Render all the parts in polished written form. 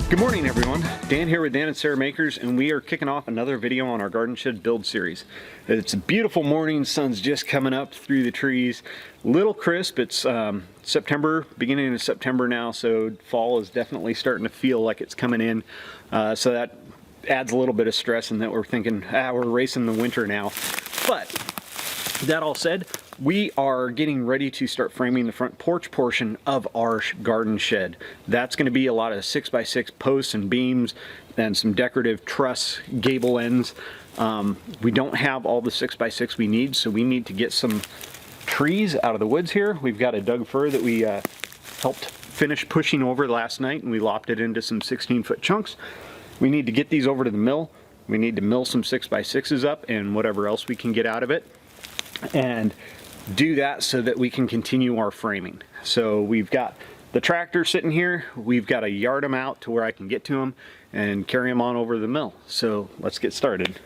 Good morning everyone, Dan here with Dan and Sarah Makers, and we are kicking off another video on our garden shed build series. It's a beautiful morning, sun's just coming up through the trees, little crisp. It's September, beginning of September now, so fall is definitely starting to feel like it's coming in. So that adds a little bit of stress in that we're thinking, we're racing the winter now. But that all said, we are getting ready to start framing the front porch portion of our garden shed. That's going to be a lot of 6x6 posts and beams and some decorative truss gable ends. We don't have all the 6x6 we need, so we need to get some trees out of the woods here. We've got a Douglas Fir that we helped finish pushing over last night, and we lopped it into some 16-foot chunks. We need to get these over to the mill. We need to mill some 6x6s up and whatever else we can get out of it, and do that so that we can continue our framing. So we've got the tractor sitting here, we've got to yard them out to where I can get to them and carry them on over to the mill. So let's get started.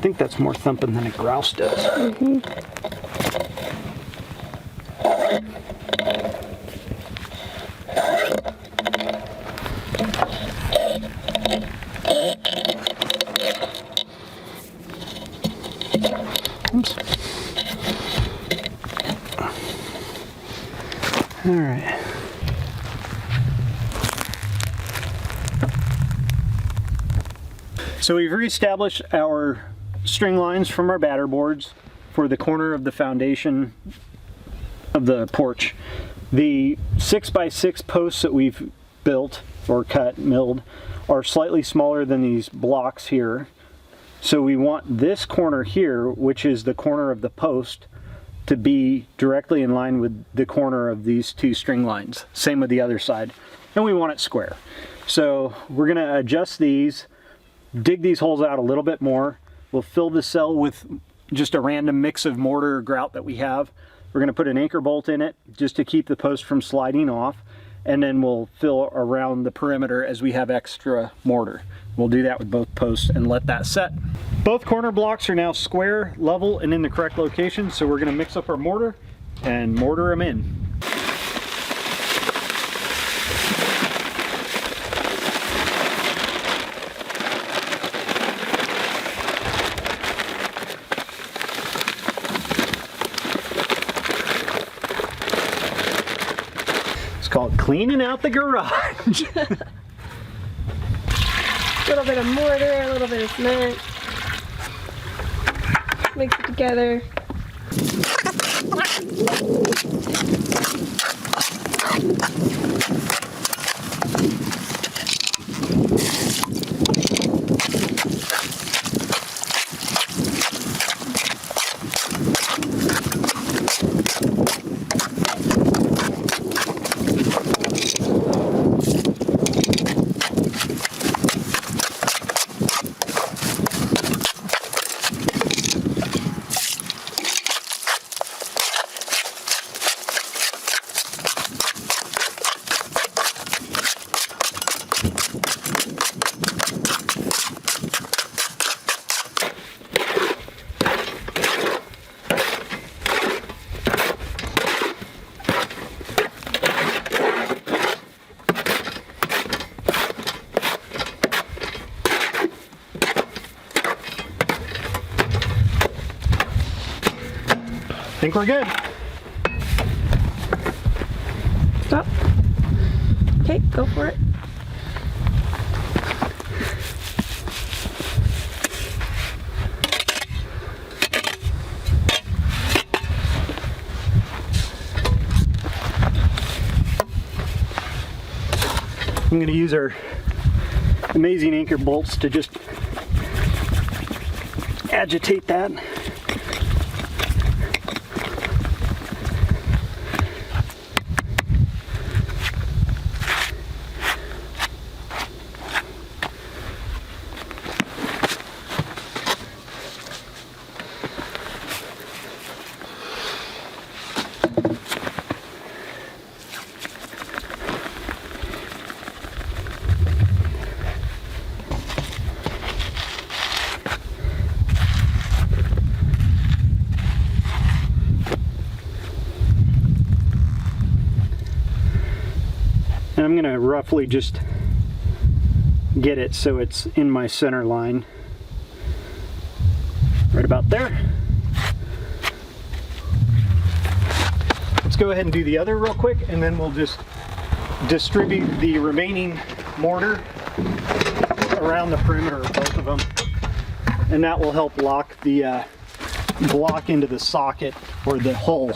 think that's more thumping than a grouse does. Mm-hmm. Oops. All right. So we've reestablished our string lines from our batter boards for the corner of the foundation of the porch. The 6x6 posts that we've built or cut, milled, are slightly smaller than these blocks here. So we want this corner here, which is the corner of the post, to be directly in line with the corner of these two string lines. Same with the other side. And we want it square. So we're gonna adjust these, dig these holes out a little bit more. We'll fill the cell with just a random mix of mortar or grout that we have. We're gonna put an anchor bolt in it just to keep the post from sliding off. And then we'll fill around the perimeter as we have extra mortar. We'll do that with both posts and let that set. Both corner blocks are now square, level, and in the correct location, so we're gonna mix up our mortar and mortar them in. It's called cleaning out the garage. A little bit of mortar, a little bit of cement. Mix it together. I think we're good. Stop. Okay, go for it. I'm going to use our amazing anchor bolts to just agitate that. And I'm going to roughly just get it so it's in my center line. Right about there. Let's go ahead and do the other real quick, and then we'll just distribute the remaining mortar around the perimeter of both of them. And that will help lock the block into the socket or the hole.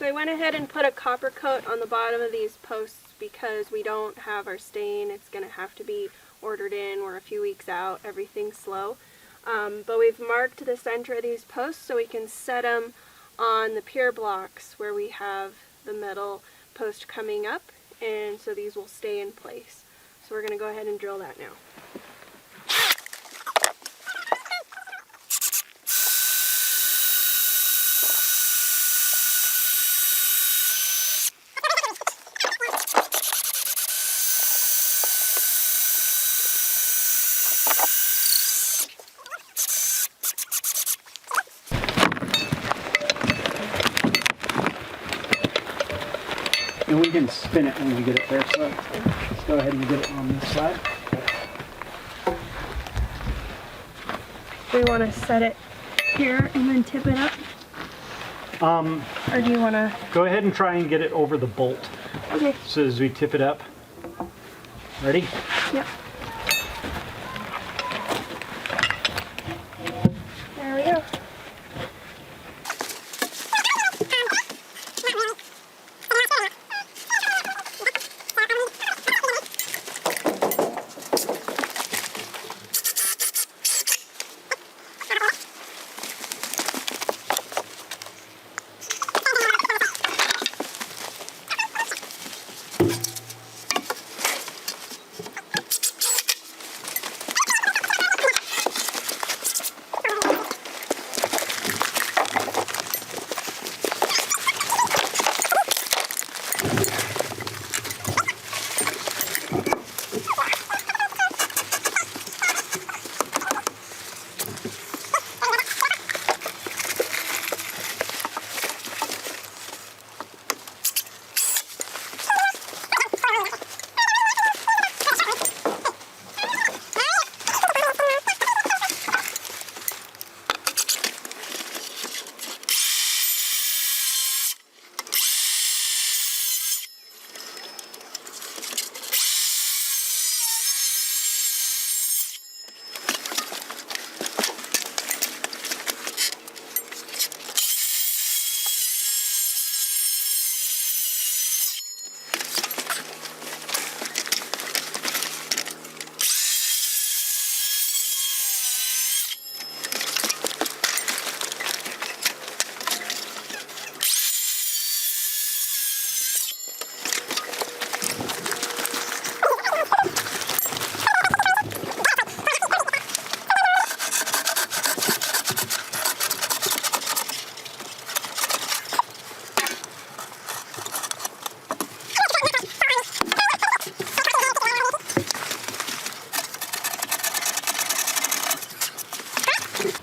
I went ahead and put a copper coat on the bottom of these posts because we don't have our stain. It's going to have to be ordered in. We're a few weeks out. Everything's slow. But we've marked the center of these posts so we can set them on the pier blocks where we have the metal post coming up, and so these will stay in place. So we're going to go ahead and drill that now. And we can spin it when we get it there, so let's go ahead and get it on this side. Do we want to set it here and then tip it up? Or do you want to... Go ahead and try and get it over the bolt. Okay. So as we tip it up. Ready? Yep. There we go.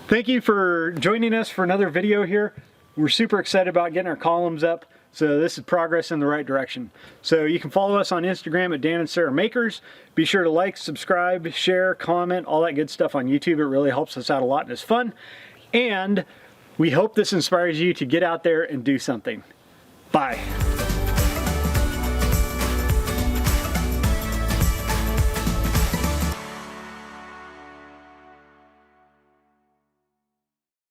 Thank you for joining us for another video here. We're super excited about getting our columns up, so this is progress in the right direction. So you can follow us on Instagram at Dan and Sarah Makers. Be sure to like, subscribe, share, comment, all that good stuff on YouTube. It really helps us out a lot and it's fun. And we hope this inspires you to get out there and do something. Bye.